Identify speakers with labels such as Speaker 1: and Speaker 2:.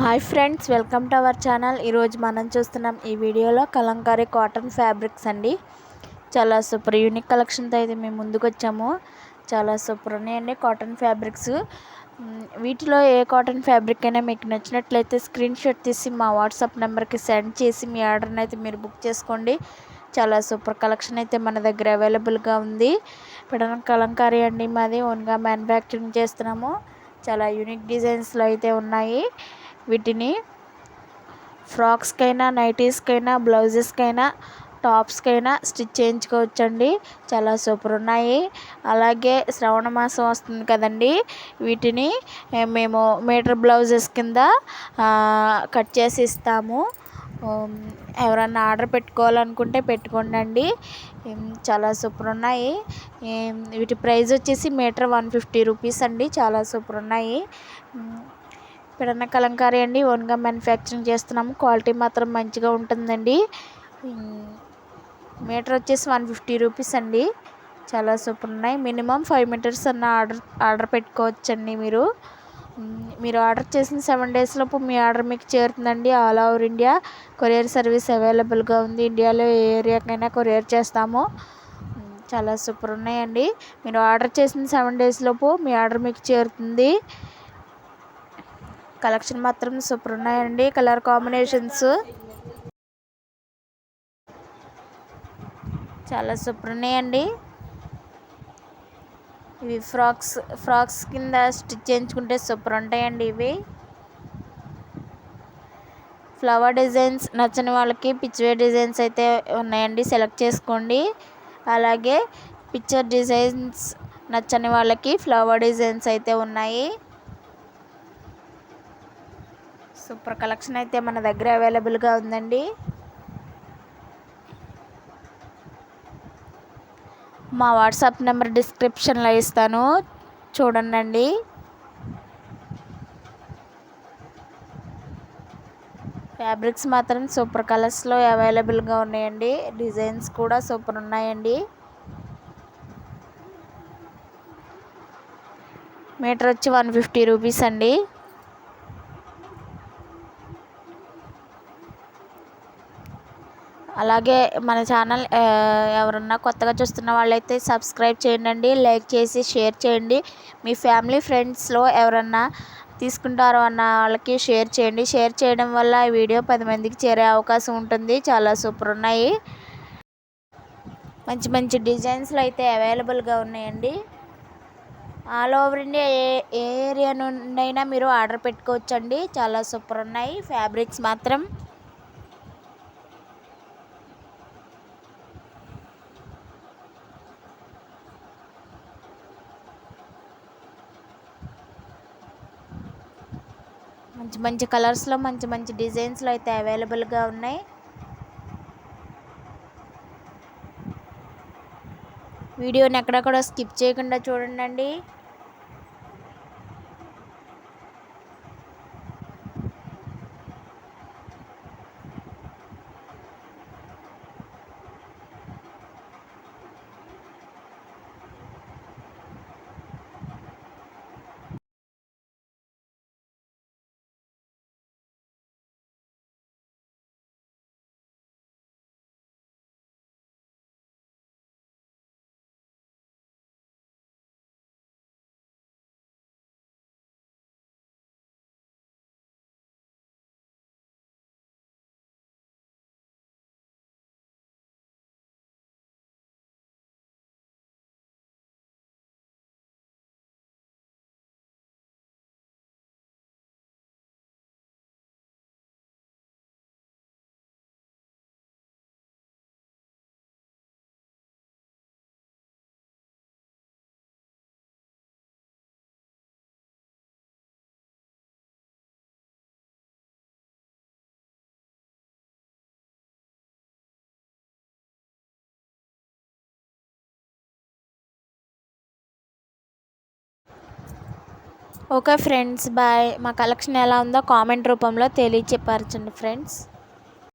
Speaker 1: Hi friends, welcome to our channel. ఈరోజు మనం చూస్తున్నాం ఈ వీడియోలో కలంకారీ కాటన్ ఫ్యాబ్రిక్స్ అండి. చాలా సూపర్ యూనిక్ కలెక్షన్తో అయితే మేము ముందుకు వచ్చాము. చాలా సూపర్ ఉన్నాయండి కాటన్ ఫ్యాబ్రిక్స్. వీటిలో ఏ కాటన్ ఫ్యాబ్రిక్ అయినా మీకు నచ్చినట్లయితే స్క్రీన్ షాట్ తీసి మా వాట్సాప్ నెంబర్కి సెండ్ చేసి మీ ఆర్డర్ని అయితే మీరు బుక్ చేసుకోండి. చాలా సూపర్ కలెక్షన్ అయితే మన దగ్గర అవైలబుల్గా ఉంది. ఇప్పుడు కలంకారీ అండి, మాది ఓన్గా మ్యానుఫ్యాక్చరింగ్ చేస్తున్నాము. చాలా యూనిక్ డిజైన్స్లో అయితే ఉన్నాయి. వీటిని ఫ్రాక్స్కైనా, నైటీస్కైనా, బ్లౌజెస్కైనా, టాప్స్కైనా స్టిచ్ చేయించుకోవచ్చండి. చాలా సూపర్ ఉన్నాయి. అలాగే శ్రావణ మాసం వస్తుంది కదండి, వీటిని మేము మీటర్ బ్లౌజెస్ కింద కట్ చేసి ఇస్తాము. ఎవరన్నా ఆర్డర్ పెట్టుకోవాలనుకుంటే పెట్టుకోండి. చాలా సూపర్ ఉన్నాయి. వీటి ప్రైస్ వచ్చేసి మీటర్ 150 రూపీస్ అండి. చాలా సూపర్ ఉన్నాయి. ఇప్పుడన్న కలంకారీ అండి, ఓన్గా మ్యానుఫ్యాక్చరింగ్ చేస్తున్నాము. క్వాలిటీ మాత్రం మంచిగా ఉంటుందండి. మీటర్ వచ్చేసి 150 రూపీస్ అండి. చాలా సూపర్ ఉన్నాయి. మినిమం 5 మీటర్స్ అన్న ఆర్డర్ పెట్టుకోవచ్చండి. మీరు ఆర్డర్ చేసిన 7 days లోపు మీ ఆర్డర్ మీకు చేరుతుందండి. All over India courier service అవైలబుల్గా ఉంది. ఇండియాలో ఏ ఏరియాకైనా కొరియర్ చేస్తాము. చాలా సూపర్ ఉన్నాయండి. మీరు ఆర్డర్ చేసిన 7 days లోపు మీ ఆర్డర్ మీకు చేరుతుంది. కలెక్షన్ మాత్రం సూపర్ ఉన్నాయండి. కలర్ కాంబినేషన్స్ చాలా సూపర్ ఉన్నాయండి. ఇవి ఫ్రాక్స్ కింద స్టిచ్ చేయించుకుంటే సూపర్ ఉంటాయండి. ఇవి ఫ్లవర్ డిజైన్స్ నచ్చని వాళ్ళకి పిచ్వే డిజైన్స్ అయితే ఉన్నాయండి, సెలెక్ట్ చేసుకోండి. అలాగే పిక్చర్ డిజైన్స్ నచ్చని వాళ్ళకి ఫ్లవర్ డిజైన్స్ అయితే ఉన్నాయి. సూపర్ కలెక్షన్ అయితే మన దగ్గర అవైలబుల్గా ఉందండి. మా వాట్సాప్ నెంబర్ డిస్క్రిప్షన్లో ఇస్తాను, చూడండి. ఫ్యాబ్రిక్స్ మాత్రం సూపర్ కలర్స్లో అవైలబుల్గా ఉన్నాయండి. డిజైన్స్ కూడా సూపర్ ఉన్నాయండి. మీటర్ వచ్చి 150 రూపీస్ అండి. అలాగే మన ఛానల్ ఎవరన్నా కొత్తగా చూస్తున్న వాళ్ళైతే సబ్స్క్రైబ్ చేయండి, లైక్ చేసి షేర్ చేయండి. మీ ఫ్యామిలీ ఫ్రెండ్స్లో ఎవరన్నా తీసుకుంటారో అన్న వాళ్ళకి షేర్ చేయండి. షేర్ చేయడం వల్ల ఈ వీడియో 10 మందికి చేరే అవకాశం ఉంటుంది. చాలా సూపర్ ఉన్నాయి. మంచి మంచి డిజైన్స్లో అయితే అవైలబుల్గా ఉన్నాయండి. ఆల్ ఓవర్ ఇండియా ఏ ఏరియా నుండి అయినా మీరు ఆర్డర్ పెట్టుకోవచ్చండి. చాలా సూపర్ ఉన్నాయి ఫ్యాబ్రిక్స్ మాత్రం. మంచి మంచి కలర్స్లో మంచి మంచి డిజైన్స్లో అయితే అవైలబుల్గా ఉన్నాయి. వీడియోని ఎక్కడక్కడ స్కిప్ చేయకుండా చూడండి. Okay friends, bye. మా కలెక్షన్ ఎలా ఉందో కామెంట్ రూపంలో తెలియచెప్పండి ఫ్రెండ్స్.